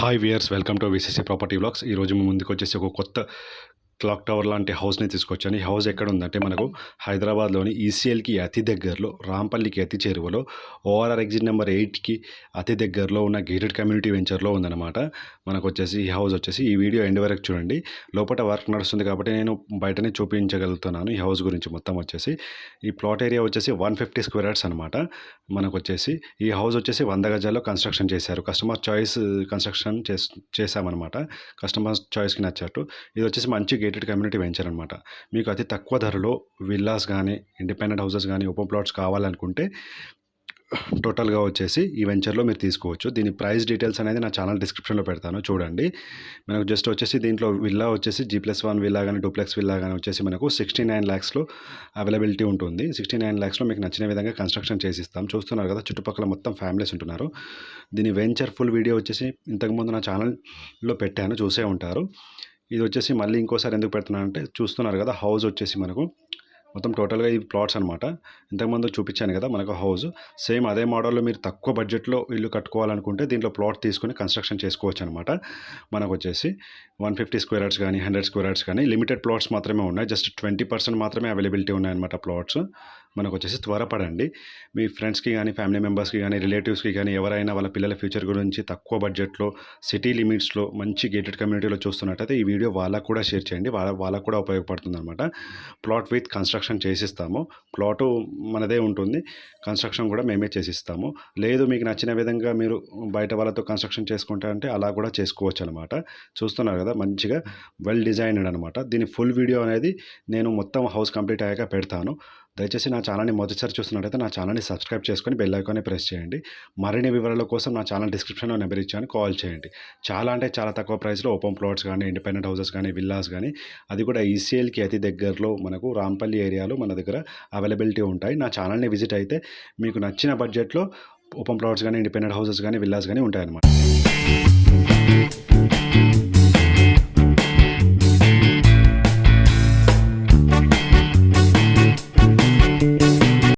Hi viewers, welcome to VCC property vlogs. ఈరోజు మీ ముందుకు వచ్చేసి ఒక కొత్త క్లాక్ టవర్ లాంటి హౌస్ని తీసుకొచ్చాను. ఈ హౌస్ ఎక్కడ ఉందంటే మనకు హైదరాబాద్లోని ఈసీఎల్కి అతి దగ్గరలో, రాంపల్లికి అతి చేరువలో, ఓఆర్ఆర్ ఎగ్జిట్ నెంబర్ 8కి అతి దగ్గరలో ఉన్న గేటెడ్ కమ్యూనిటీ వెంచర్లో ఉందన్నమాట. మనకు వచ్చేసి ఈ హౌస్ వచ్చేసి ఈ వీడియో ఎండ్ వరకు చూడండి. లోపల వర్క్ నడుస్తుంది కాబట్టి నేను బయటనే చూపించగలుగుతున్నాను. ఈ హౌస్ గురించి మొత్తం వచ్చేసి ఈ ప్లాట్ ఏరియా వచ్చేసి 150 స్క్వేర్ యార్డ్స్ అనమాట. మనకు వచ్చేసి ఈ హౌస్ వచ్చేసి 100 గజాల్లో కన్స్ట్రక్షన్ చేశారు. కస్టమర్ చాయిస్ కన్స్ట్రక్షన్ చేశామన్నమాట. కస్టమర్ చాయిస్కి నచ్చట్టు ఇది వచ్చేసి మంచి గేటెడ్ కమ్యూనిటీ వెంచర్ అనమాట. మీకు అతి తక్కువ ధరలో విల్లాస్ కానీ, ఇండిపెండెంట్ హౌసెస్ కానీ, ఓపెన్ ప్లాట్స్ కావాలనుకుంటే టోటల్గా వచ్చేసి ఈ వెంచర్లో మీరు తీసుకోవచ్చు. దీని ప్రైస్ డీటెయిల్స్ అనేది నా ఛానల్ డిస్క్రిప్షన్లో పెడతాను, చూడండి. మనకు జస్ట్ వచ్చేసి దీంట్లో విల్లా వచ్చేసి G+1 విల్లా కానీ, డూప్లెక్స్ విల్లా కానీ వచ్చేసి మనకు 69 lakhsలో అవైలబిలిటీ ఉంటుంది. 69 lakhsలో మీకు నచ్చిన విధంగా కన్స్ట్రక్షన్ చేసిస్తాం. చూస్తున్నారు కదా, చుట్టుపక్కల మొత్తం ఫ్యామిలీస్ ఉంటున్నారు. దీని వెంచర్ ఫుల్ వీడియో వచ్చేసి ఇంతకుముందు నా ఛానల్లో పెట్టాను, చూసే ఉంటారు. ఇది వచ్చేసి మళ్ళీ ఇంకోసారి ఎందుకు పెడుతున్నానంటే, చూస్తున్నారు కదా హౌస్ వచ్చేసి మనకు మొత్తం టోటల్గా ఈ ప్లాట్స్ అనమాట. ఇంతకుముందు చూపించాను కదా మనకు హౌస్, సేమ్ అదే మోడల్లో మీరు తక్కువ బడ్జెట్లో ఇల్లు కట్టుకోవాలనుకుంటే దీంట్లో ప్లాట్ తీసుకొని కన్స్ట్రక్షన్ చేసుకోవచ్చు అనమాట. మనకు వచ్చేసి 150 స్క్వేర్ యార్డ్స్ కానీ, 100 స్క్వేర్ యార్డ్స్ కానీ లిమిటెడ్ ప్లాట్స్ మాత్రమే ఉన్నాయి. జస్ట్ 20% మాత్రమే అవైలబిలిటీ ఉన్నాయన్నమాట ప్లాట్స్. మనకు వచ్చేసి త్వరపడండి. మీ ఫ్రెండ్స్కి కానీ, ఫ్యామిలీ మెంబర్స్కి కానీ, రిలేటివ్స్కి కానీ ఎవరైనా వాళ్ళ పిల్లల ఫ్యూచర్ గురించి తక్కువ బడ్జెట్లో, సిటీ లిమిట్స్లో, మంచి గేటెడ్ కమ్యూనిటీలో చూస్తున్నట్టయితే ఈ వీడియో వాళ్ళకు కూడా షేర్ చేయండి. వాళ్ళకు కూడా ఉపయోగపడుతుంది అనమాట. ప్లాట్ విత్ కన్స్ట్రక్షన్ చేసిస్తాము. ప్లాటు మనదే ఉంటుంది, కన్స్ట్రక్షన్ కూడా మేమే చేసిస్తాము. లేదు మీకు నచ్చిన విధంగా మీరు బయట వాళ్ళతో కన్స్ట్రక్షన్ చేసుకుంటా అంటే అలా కూడా చేసుకోవచ్చు అనమాట. చూస్తున్నారు కదా, మంచిగా వెల్ డిజైన్డ్ అనమాట. దీని ఫుల్ వీడియో అనేది నేను మొత్తం హౌస్ కంప్లీట్ అయ్యాక పెడతాను. దయచేసి నా ఛానల్ని మొదటిసారి చూస్తున్నట్టయితే నా ఛానల్ని సబ్స్క్రైబ్ చేసుకొని బెల్ ఐకాన్ని ప్రెస్ చేయండి. మరిన్ని వివరాల కోసం నా ఛానల్ డిస్క్రిప్షన్లో నెంబర్ ఇచ్చాను, కాల్ చేయండి. చాలా అంటే చాలా తక్కువ ప్రైస్లో ఓపెన్ ప్లాట్స్ కానీ, ఇండిపెండెంట్ హౌసెస్ కానీ, విల్లాస్ కానీ, అది కూడా ఈసీఎల్కి అతి దగ్గరలో మనకు రాంపల్లి ఏరియాలో మన దగ్గర అవైలబిలిటీ ఉంటాయి. నా ఛానల్ని విజిట్ అయితే మీకు నచ్చిన బడ్జెట్లో ఓపెన్ ప్లాట్స్ కానీ, ఇండిపెండెంట్ హౌసెస్ కానీ, విల్లాస్ కానీ ఉంటాయన్నమాట.